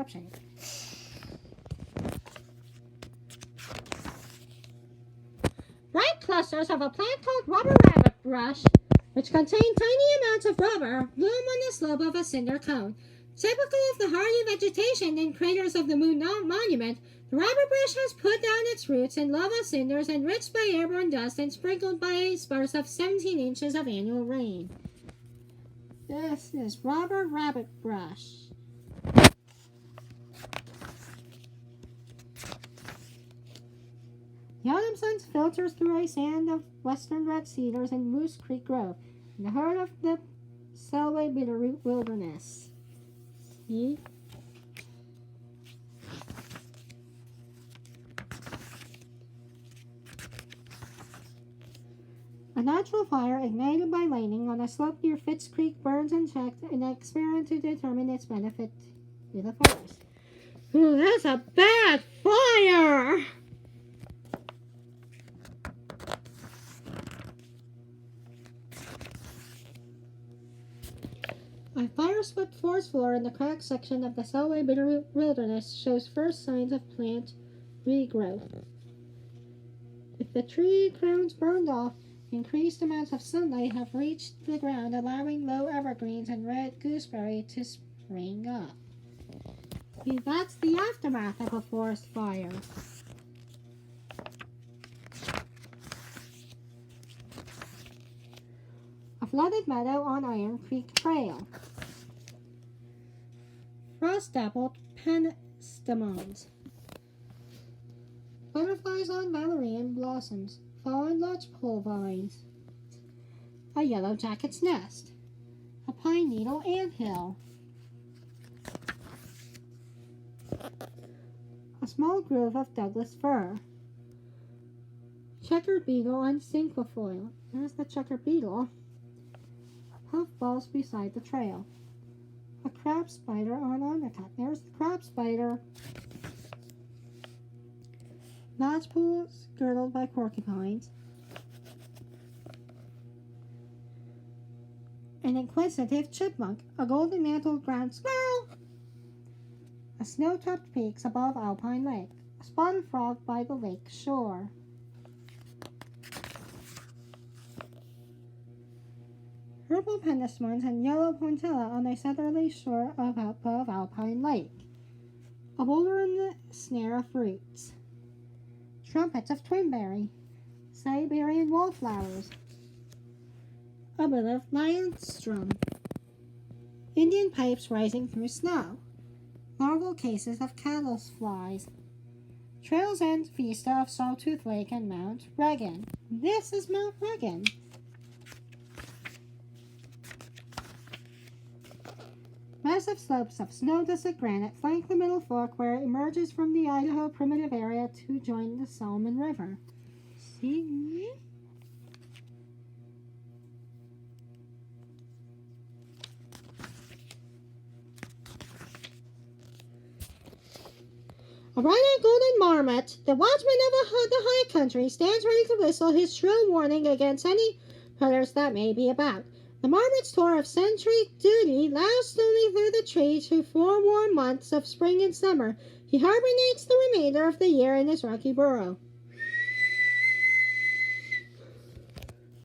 eruption. Bright clusters of a plant called rubber rabbit brush, which contain tiny amounts of rubber, bloom on the slope of a cinder cone. Typical of the hardy vegetation in craters of the Moon Monument, the rubber brush has put down its roots in lava cinders enriched by airborne dust and sprinkled by a sparse of 17 inches of annual rain. This is rubber rabbit brush. The autumn sun filters through a sand of western red cedars in Moose Creek Grove, in the heart of the Selway Bitterroot Wilderness. See? A natural fire ignited by lightning on a slope near Fitz Creek burns unchecked in an experiment to determine its benefit to the forest. Ooh, that's a bad fire! A fire-swept forest floor in the cracked section of the Selway Bitterroot Wilderness shows first signs of plant regrowth. If the tree crowns burned off, increased amounts of sunlight have reached the ground, allowing low evergreens and red gooseberry to spring up. See, that's the aftermath of a forest fire. A flooded meadow on Iron Creek Trail. Frost-dappled penstemons. Butterflies on valerian blossoms. Fallen lodgepole vines. A yellow jacket's nest. A pine needle anthill. A small grove of Douglas fir. Checkered beetle on cinquefoil. There's the checkered beetle. Puffballs beside the trail. A crab spider on undercut. There's the crab spider. Lodgepools girdled by porcupines. An inquisitive chipmunk. A golden-mantled ground squirrel. A snow-topped peaks above Alpine Lake. A spotted frog by the lake shore. Purple penstemons and yellow pointilla on the southerly shore above Alpine Lake. A boulder in the snare of roots. Trumpets of twinberry. Siberian wallflowers. A bit of lion's drum. Indian pipes rising through snow. Larval cases of caddis flies. Trails End vista of Sawtooth Lake and Mount Regan. This is Mount Regan. Massive slopes of snow-dusted granite flank the Middle Fork where it emerges from the Idaho Primitive Area to join the Salmon River. See? A bright-eyed golden marmot, the watchman of the high country, stands ready to whistle his shrill warning against any predators that may be about. The marmot's tour of sentry duty lasts only through the tree to 4 warm months of spring and summer. He hibernates the remainder of the year in his rocky burrow.